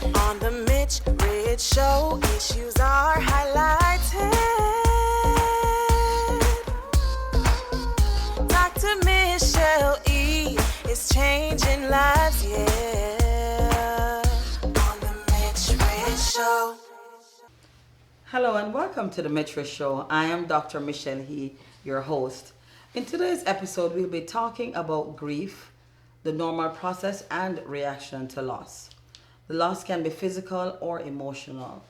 On the MICHRICH Show, issues are highlighted. Dr. Michel E. is changing lives, yeah. On the MICHRICH Show. Hello and welcome to the MICHRICH Show. I am Dr. Michel E., your host. In today's episode, we'll be talking about grief, the normal process and reaction to loss. The loss can be physical or emotional.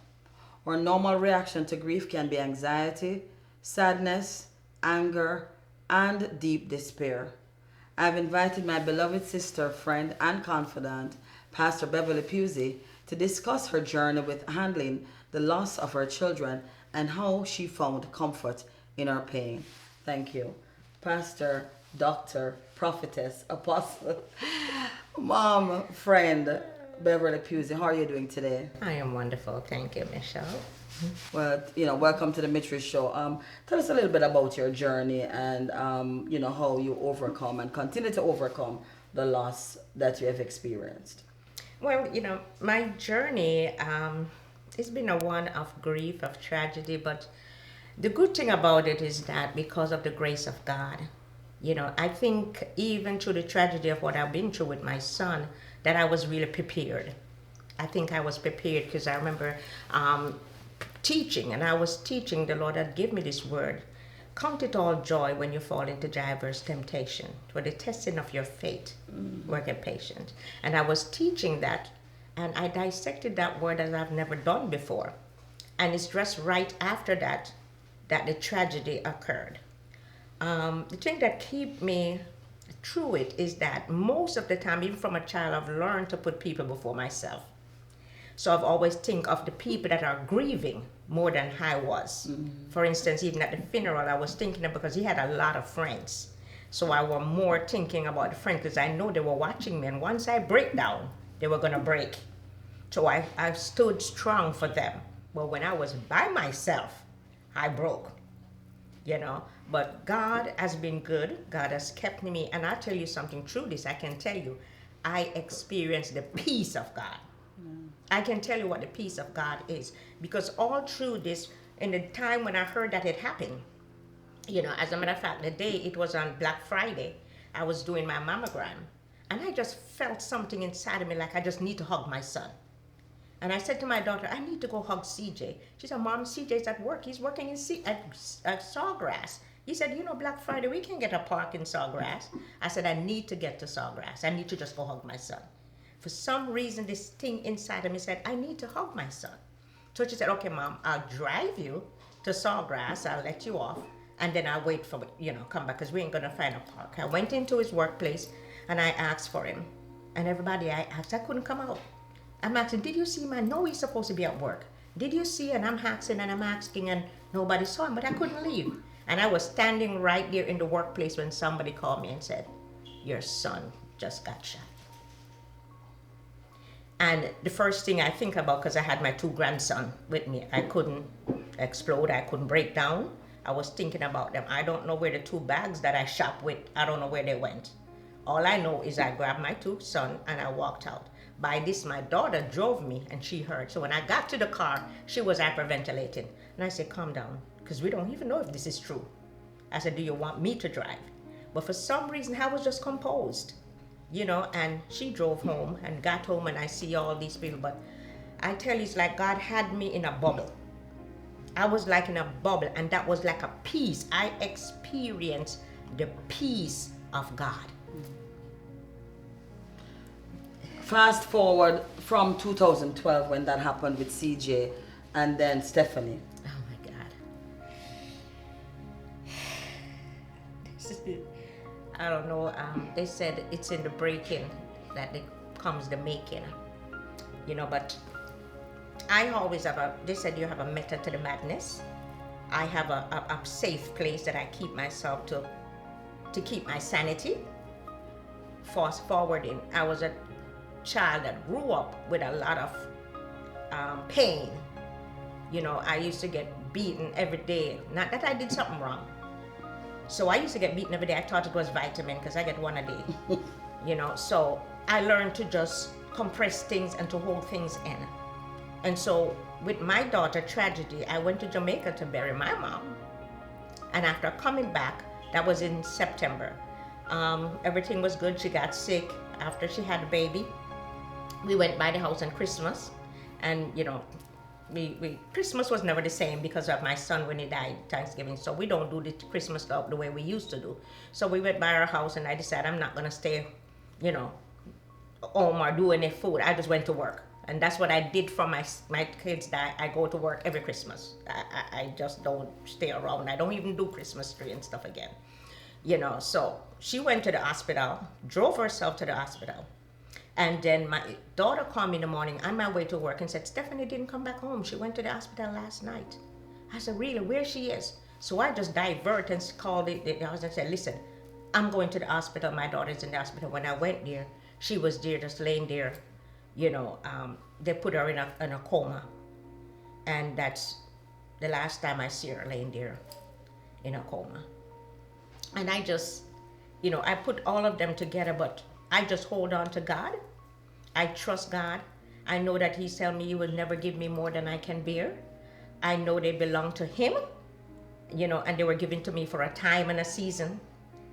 Our normal reaction to grief can be anxiety, sadness, anger, and deep despair. I've invited my beloved sister, friend, and confidant, Pastor Beverly Pusey, to discuss her journey with handling the loss of her children and how she found comfort in her pain. Thank you. Pastor, doctor, prophetess, apostle, mom, friend, Beverly Pusey, how are you doing today? I am wonderful. Thank you, Michelle. Well, welcome to the MICHRICH Show. Tell us a little bit about your journey and, how you overcome and continue to overcome the loss that you have experienced. Well, my journey, it's been a one of grief, of tragedy, but the good thing about it is that because of the grace of God, I think even through the tragedy of what I've been through with my son, that I was really prepared. I think I was prepared because I remember teaching, and I was teaching, the Lord had given me this word: count it all joy when you fall into diverse temptation, for the testing of your faith, working patient. And I was teaching that, and I dissected that word as I've never done before. And it's just right after that the tragedy occurred. The thing that keep me through it is that most of the time, even from a child, I've learned to put people before myself. So I've always think of the people that are grieving more than I was. For instance, even at the funeral, I was thinking of, because he had a lot of friends. So I was more thinking about the friends because I know they were watching me. And once I break down, they were going to break. So I stood strong for them. But when I was by myself, I broke, But God has been good. God has kept me. And I'll tell you something, through this, I can tell you, I experienced the peace of God. I can tell you what the peace of God is. Because all through this, in the time when I heard that it happened, as a matter of fact, the day it was on Black Friday, I was doing my mammogram. And I just felt something inside of me like I just need to hug my son. And I said to my daughter, I need to go hug CJ. She said, Mom, CJ's at work. He's working at Sawgrass. He said, Black Friday, we can get a park in Sawgrass. I said, I need to get to Sawgrass. I need to just go hug my son. For some reason, this thing inside of me said, I need to hug my son. So she said, okay, Mom, I'll drive you to Sawgrass. I'll let you off. And then I'll wait for, come back because we ain't going to find a park. I went into his workplace and I asked for him. And everybody I asked, I couldn't come out. I'm asking, did you see him? I know he's supposed to be at work. Did you see? And I'm asking and nobody saw him, but I couldn't leave. And I was standing right there in the workplace when somebody called me and said, your son just got shot. And the first thing I think about, because I had my two grandsons with me, I couldn't explode, I couldn't break down. I was thinking about them. I don't know where the two bags that I shopped with, I don't know where they went. All I know is I grabbed my two sons and I walked out. By this, my daughter drove me and she heard. So when I got to the car, she was hyperventilating. And I said, calm down, because we don't even know if this is true. I said, do you want me to drive? But for some reason, I was just composed, and she drove home and got home and I see all these people. But I tell you, it's like God had me in a bubble. I was like in a bubble, and that was like a peace. I experienced the peace of God. Fast forward from 2012 when that happened with CJ and then Stephanie. Oh my God. I don't know. They said it's in the breaking that it comes the making. But I always have they said you have a method to the madness. I have a safe place that I keep myself to keep my sanity. Fast forwarding, I was a child that grew up with a lot of pain. I used to get beaten every day. Not that I did something wrong. So I used to get beaten every day. I thought it was vitamin because I get one a day. So I learned to just compress things and to hold things in. And so with my daughter, tragedy, I went to Jamaica to bury my mom. And after coming back, that was in September, everything was good. She got sick after she had a baby. We went by the house on Christmas, and we Christmas was never the same because of my son when he died, Thanksgiving. So we don't do the Christmas stuff the way we used to do. So we went by our house, and I decided I'm not gonna stay, home or do any food. I just went to work, and that's what I did for my kids. That I go to work every Christmas. I just don't stay around. I don't even do Christmas tree and stuff again. So she went to the hospital, drove herself to the hospital. And then my daughter called me in the morning on my way to work and said, Stephanie didn't come back home. She went to the hospital last night. I said, really, where she is? So I just divert and called the house and said, listen, I'm going to the hospital. My daughter's in the hospital. When I went there, she was there just laying there. They put her in a coma. And that's the last time I see her laying there in a coma. And I just, I put all of them together, but I just hold on to God. I trust God. I know that He's telling me He will never give me more than I can bear. I know they belong to Him, and they were given to me for a time and a season.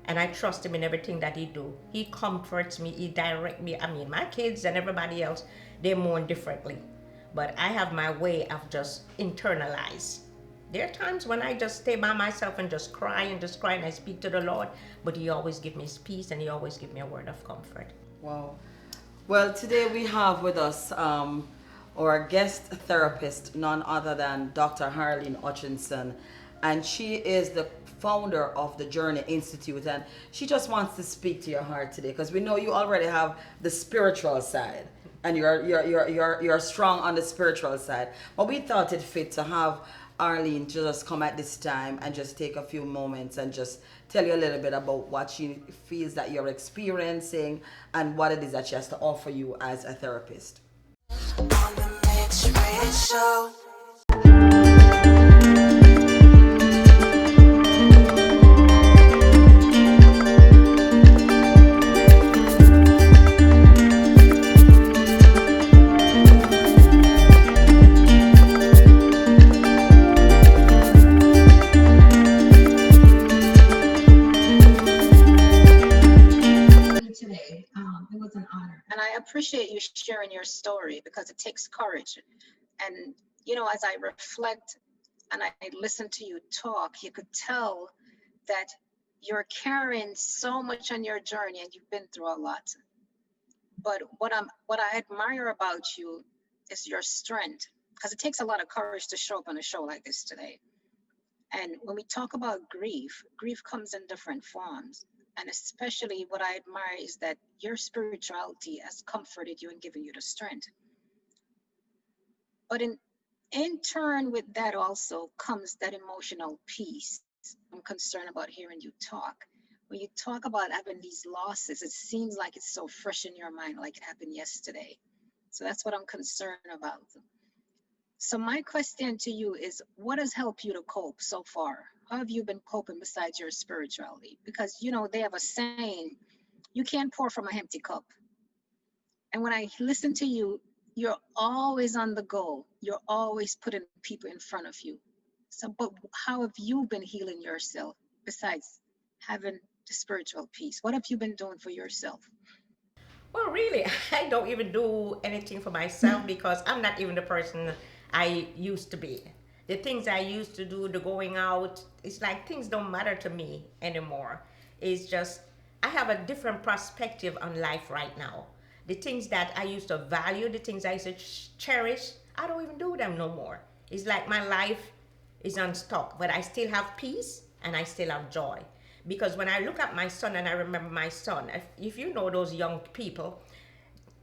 And I trust Him in everything that He do. He comforts me, He directs me. I mean, my kids and everybody else, they mourn differently. But I have my way of just internalize. There are times when I just stay by myself and just cry and I speak to the Lord, but He always gives me His peace and He always gives me a word of comfort. Wow. Well, today we have with us our guest therapist, none other than Dr. Harleen Hutchinson, and she is the founder of the Journey Institute, and she just wants to speak to your heart today because we know you already have the spiritual side and you're strong on the spiritual side, but we thought it fit to have Arlene just come at this time and just take a few moments and just tell you a little bit about what she feels that you're experiencing and what it is that she has to offer you as a therapist. On the MICHRICH Show. And I appreciate you sharing your story because it takes courage. And, as I reflect and I listen to you talk, you could tell that you're carrying so much on your journey and you've been through a lot. But what I admire about you is your strength, because it takes a lot of courage to show up on a show like this today. And when we talk about grief comes in different forms. And especially what I admire is that your spirituality has comforted you and given you the strength. But in turn with that also comes that emotional peace. I'm concerned about hearing you talk. When you talk about having these losses, it seems like it's so fresh in your mind, like it happened yesterday. So that's what I'm concerned about. So my question to you is, what has helped you to cope so far? How have you been coping besides your spirituality? Because, they have a saying, you can't pour from an empty cup. And when I listen to you, you're always on the go. You're always putting people in front of you. So, but how have you been healing yourself besides having the spiritual peace? What have you been doing for yourself? Well, really, I don't even do anything for myself because I'm not even the person I used to be. The things I used to do, the going out, it's like things don't matter to me anymore. It's just, I have a different perspective on life right now. The things that I used to value, the things I used to cherish, I don't even do them no more. It's like my life is unstuck, but I still have peace and I still have joy. Because when I look at my son and I remember my son, if you know those young people,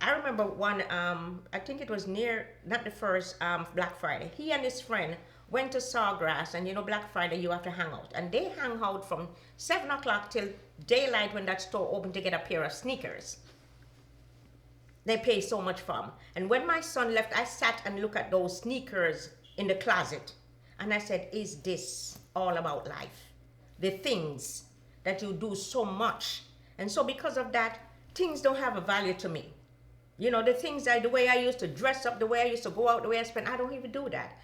I remember one, I think it was not the first Black Friday. He and his friend went to Sawgrass, and Black Friday you have to hang out. And they hang out from 7 o'clock till daylight when that store opened to get a pair of sneakers. They pay so much for them. And when my son left, I sat and looked at those sneakers in the closet. And I said, is this all about life? The things that you do so much. And so because of that, things don't have a value to me. You know, the things the way I used to dress up, the way I used to go out, the way I spend, I don't even do that.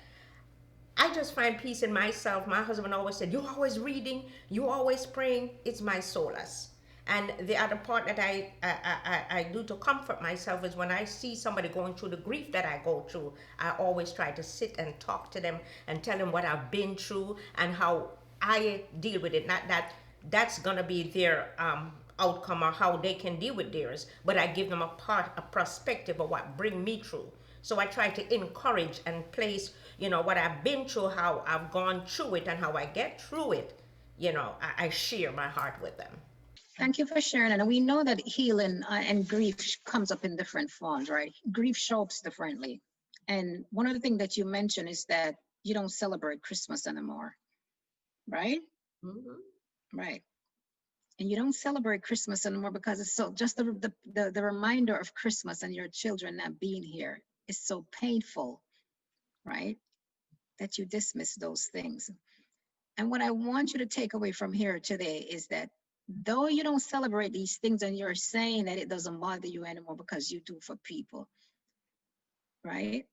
I just find peace in myself. My husband always said, "You're always reading, you always praying." It's my solace. And the other part that I do to comfort myself is when I see somebody going through the grief that I go through, I always try to sit and talk to them and tell them what I've been through and how I deal with it. Not that that's gonna be their outcome or how they can deal with theirs, but I give them a perspective of what bring me through. So I try to encourage and place, what I've been through, how I've gone through it, and how I get through it. I share my heart with them. Thank you for sharing. And we know that healing and grief comes up in different forms, right? Grief shows up differently. And one of the things that you mentioned is that you don't celebrate Christmas anymore, right? Mm-hmm. Right. And you don't celebrate Christmas anymore because it's so just the reminder of Christmas and your children not being here is so painful, right? That you dismiss those things. And what I want you to take away from here today is that though you don't celebrate these things and you're saying that it doesn't bother you anymore because you do for people, right?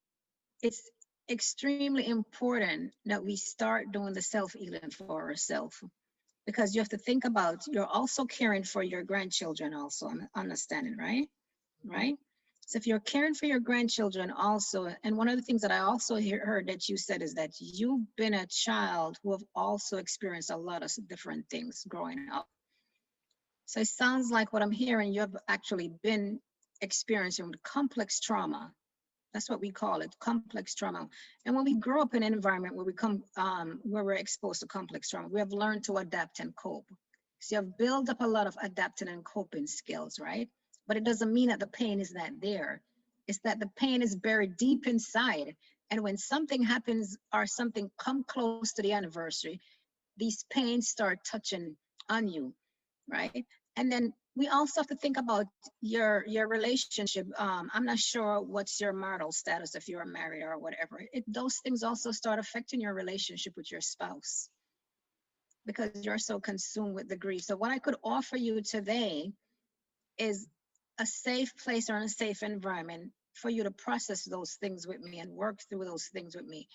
It's extremely important that we start doing the self-healing for ourselves, because you have to think about you're also caring for your grandchildren also, understanding, right? Right? So if you're caring for your grandchildren also, and one of the things that I also heard that you said is that you've been a child who have also experienced a lot of different things growing up. So it sounds like what I'm hearing, you have actually been experiencing complex trauma. That's what we call it, complex trauma. And when we grow up in an environment where where we're exposed to complex trauma, we have learned to adapt and cope. So you have built up a lot of adapting and coping skills, right? But it doesn't mean that the pain is not there. It's that the pain is buried deep inside. And when something happens or something come close to the anniversary, these pains start touching on you, right? And then we also have to think about your relationship. I'm not sure what's your marital status, if you're married or whatever. Those things also start affecting your relationship with your spouse because you're so consumed with the grief. So what I could offer you today is a safe place or a safe environment for you to process those things with me and work through those things with me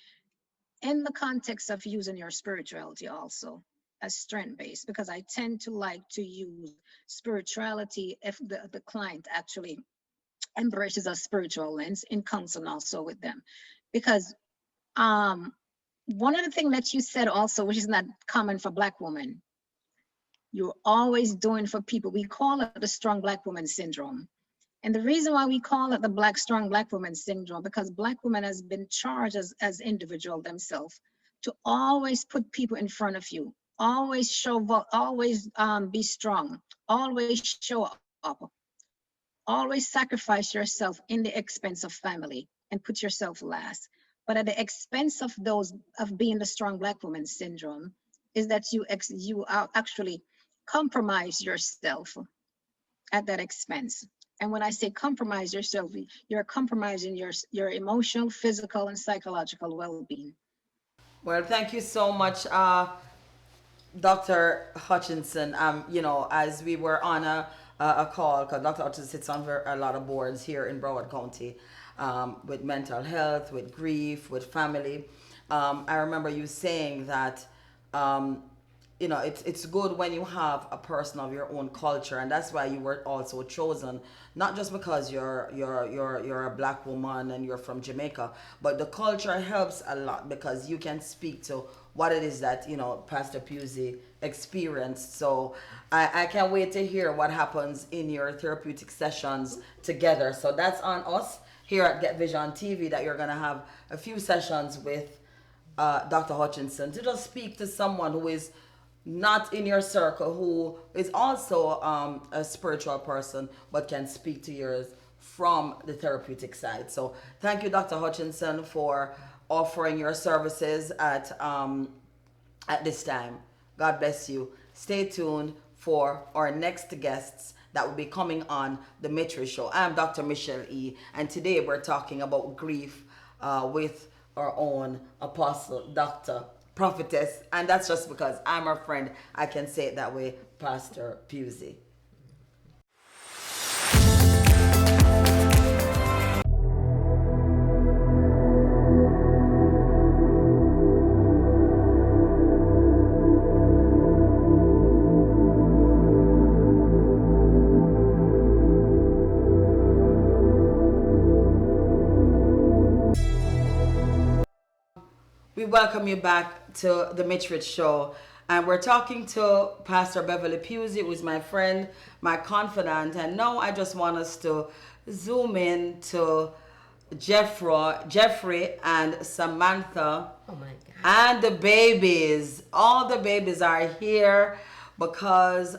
in the context of using your spirituality also as strength-based, because I tend to like to use spirituality if the client actually embraces a spiritual lens in counseling also with them. Because one of the things that you said also, which is not common for Black women, you're always doing for people. We call it the strong Black woman syndrome. And the reason why we call it the strong Black woman syndrome, because Black women has been charged as individual themselves to always put people in front of you, always always be strong, always show up, always sacrifice yourself in the expense of family and put yourself last. But at the expense of being the strong Black woman syndrome is that you actually compromise yourself at that expense. And when I say compromise yourself, you're compromising your emotional, physical, and psychological well-being. Well, thank you so much, Dr. Hutchinson. As we were on a call, because Dr. Hutchinson sits on a lot of boards here in Broward County, with mental health, with grief, with family. I remember you saying that it's good when you have a person of your own culture, and that's why you were also chosen, not just because you're a Black woman and you're from Jamaica, but the culture helps a lot because you can speak to what it is that Pastor Pusey experienced. So I can't wait to hear what happens in your therapeutic sessions together. So that's on us here at GetvisionedTV, that you're gonna have a few sessions with Dr. Hutchinson to just speak to someone who is not in your circle, who is also a spiritual person, but can speak to yours from the therapeutic side. So thank you, Dr. Hutchinson, for offering your services at this time. God bless you. Stay tuned for our next guests that will be coming on the MICHRICH show. I'm Dr. Michel E, and today we're talking about grief with our own apostle, Dr. Prophetess, and that's just because I'm her friend. I can say it that way, Pastor Pusey. We welcome you back to the MICHRICH Show. And we're talking to Pastor Beverly Pusey, who is my friend, my confidant. And now I just want us to zoom in to Jeffrey and Samantha. Oh my God. And the babies. All the babies are here because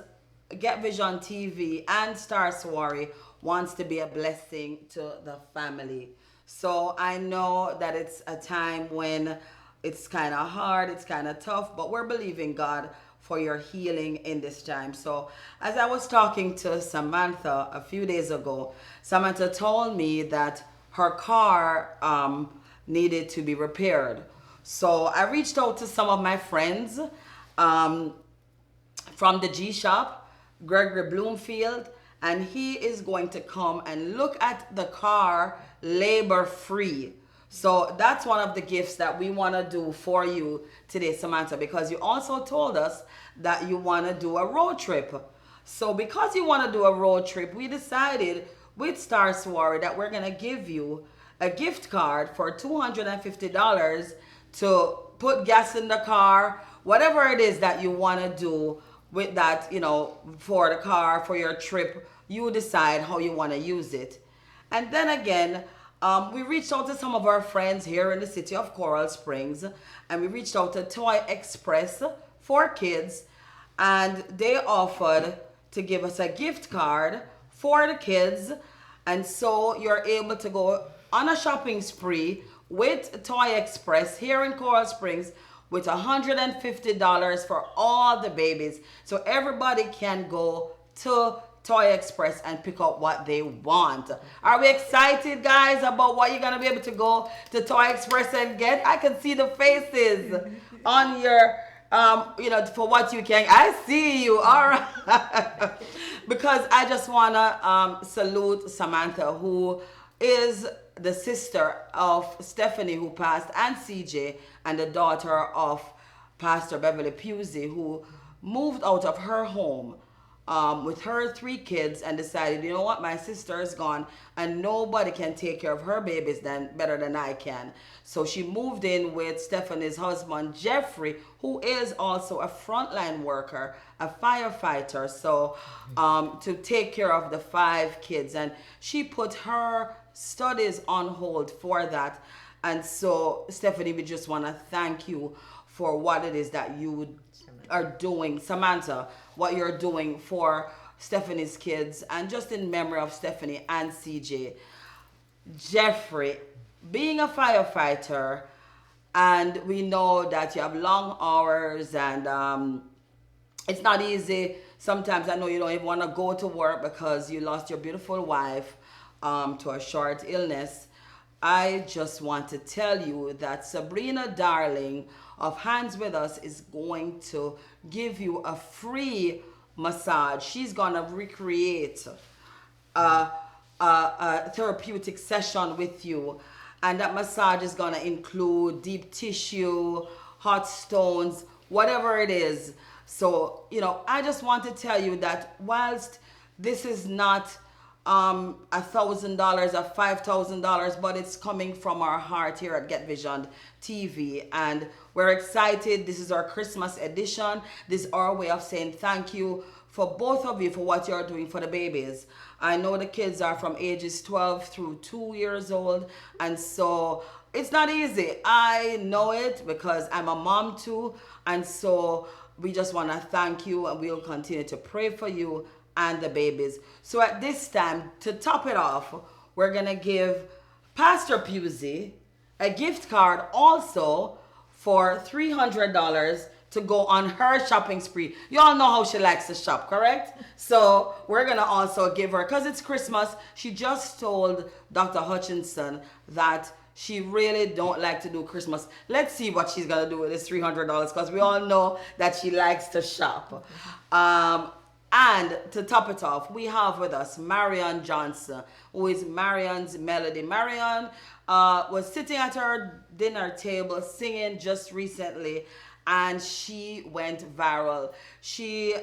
GetvisionedTV and Star Soiree wants to be a blessing to the family. So I know that it's a time when it's kind of hard, it's kind of tough, but we're believing God for your healing in this time. So as I was talking to Samantha a few days ago, Samantha told me that her car needed to be repaired. So I reached out to some of my friends from the G Shop, Gregory Bloomfield, and he is going to come and look at the car labor free. So that's one of the gifts that we want to do for you today, Samantha, because you also told us that you want to do a road trip. So because you want to do a road trip, we decided with Star Soiree that we're going to give you a gift card for $250 to put gas in the car, whatever it is that you want to do with that, for the car, for your trip. You decide how you want to use it. And then again, we reached out to some of our friends here in the city of Coral Springs, and we reached out to Toy Express for kids, and they offered to give us a gift card for the kids. And so you're able to go on a shopping spree with Toy Express here in Coral Springs with $150 for all the babies. So everybody can go to Toy Express and pick up what they want. Are we excited, guys, about what you're gonna be able to go to Toy Express and get? I can see the faces on your, for what you can. I see you, all right. Because I just wanna salute Samantha, who is the sister of Stephanie, who passed, and CJ, and the daughter of Pastor Beverly Pusey, who moved out of her home with her 3 kids and decided, you know what, my sister is gone and nobody can take care of her babies better than I can. So she moved in with Stephanie's husband, Jeffrey, who is also a frontline worker, a firefighter, so to take care of the 5 kids. And she put her studies on hold for that. And so, Stephanie, we just want to thank you for what it is that you are doing, Samantha, what you're doing for Stephanie's kids, and just in memory of Stephanie and CJ. Jeffrey, being a firefighter, and we know that you have long hours, and it's not easy. Sometimes I know you don't even want to go to work because you lost your beautiful wife to a short illness. I just want to tell you that Sabrina Darling of Hands With Us is going to give you a free massage. She's gonna recreate a therapeutic session with you, and that massage is gonna include deep tissue, hot stones, whatever it is. So I just want to tell you that whilst this is not $1,000 or $5,000, but it's coming from our heart here at GetvisionedTV, and we're excited. This is our Christmas edition. This is our way of saying thank you for both of you for what you're doing for the babies. I know the kids are from ages 12 through 2 years old, and so it's not easy. I know it because I'm a mom too, and so we just want to thank you, and we'll continue to pray for you and the babies. So at this time, to top it off, we're gonna give Pastor Pusey a gift card also for $300 to go on her shopping spree. You all know how she likes to shop, correct? So we're gonna also give her, because it's Christmas, she just told Dr. Hutchinson that she really don't like to do Christmas. Let's see what she's gonna do with this $300, because we all know that she likes to shop. And to top it off, we have with us Marion Johnson, who is Marions Melody. Marion was sitting at her dinner table singing just recently, and she went viral. She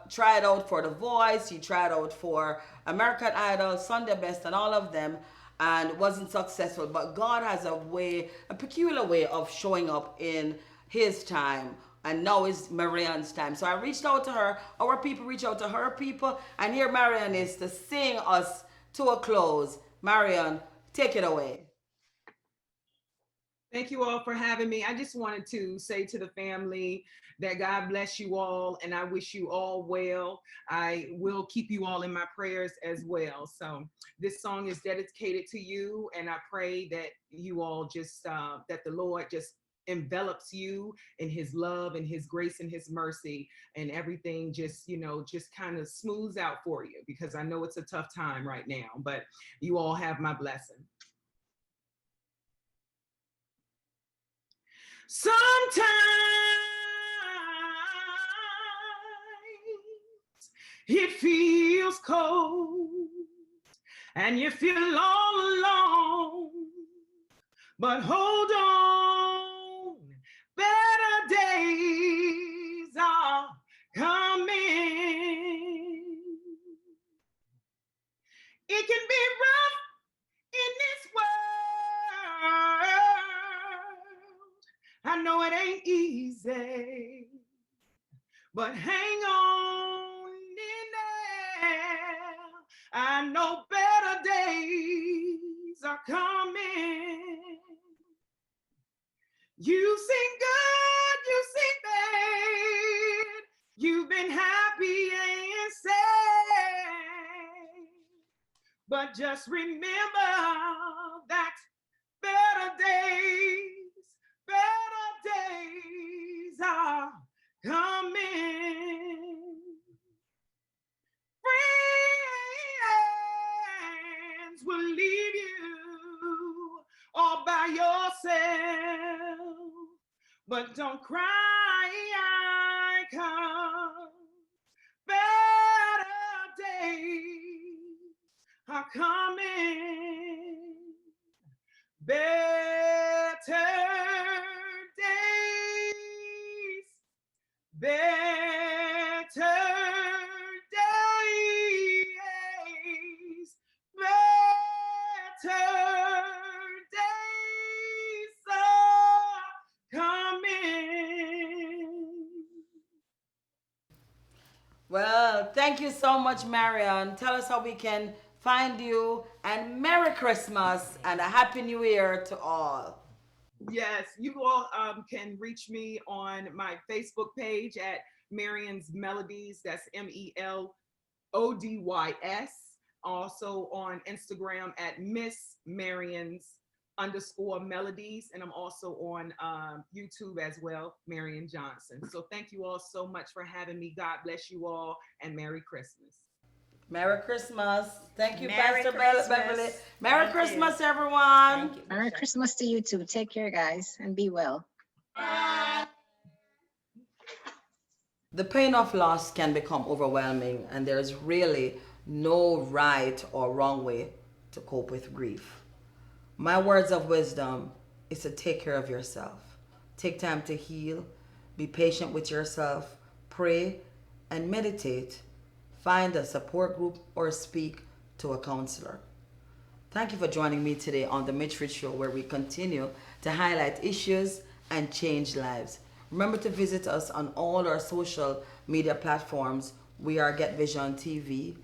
tried out for The Voice, she tried out for American Idol, Sunday Best, and all of them. and wasn't successful. But God has a way, a peculiar way of showing up in His time. And now is Marian's time. So I reached out to her. Our people reach out to her people. And here Marian is to sing us to a close. Marian, take it away. Thank you all for having me. I just wanted to say to the family that God bless you all and I wish you all well. I will keep you all in my prayers as well. So this song is dedicated to you, and I pray that you all just, that the Lord just envelops you in His love and His grace and His mercy, and everything just, just kind of smooths out for you, because I know it's a tough time right now, but you all have my blessing. Sometimes it feels cold and you feel all alone, but hold on, better days are coming. It can be rough in this world. I know it ain't easy, but hang on in there. I know better days are coming. You sing good, you sing bad. You've been happy and sad, but just remember that better days are coming. Friends will leave you all by yourself, but don't cry, come. Better days are coming. Better days, better days, better days are coming. Well, thank you so much, Marian. Tell us how we can find you, and Merry Christmas and a Happy New Year to all. Yes, you all can reach me on my Facebook page at Marions Melodies. That's MELODYS. Also on Instagram at Miss Marions_Melodies. And I'm also on YouTube as well, Marion Johnson. So thank you all so much for having me. God bless you all, and Merry Christmas. Merry Christmas. Thank you, Merry Pastor Christmas. Beverly. Merry Thank Christmas, you. everyone. Thank you, Merry Michelle. Christmas to you too. Take care, guys, and be well. The pain of loss can become overwhelming, and there's really no right or wrong way to cope with grief. My words of wisdom is to take care of yourself. Take time to heal, be patient with yourself, pray, and meditate. Find a support group or speak to a counselor. Thank you for joining me today on the MICHRICH Show, where we continue to highlight issues and change lives. Remember to visit us on all our social media platforms. We are GetvisionedTV,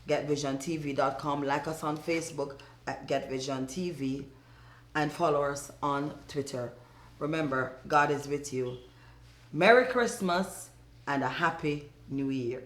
GetvisionedTV.com. Like us on Facebook at GetvisionedTV, and follow us on Twitter. Remember, God is with you. Merry Christmas and a Happy New Year.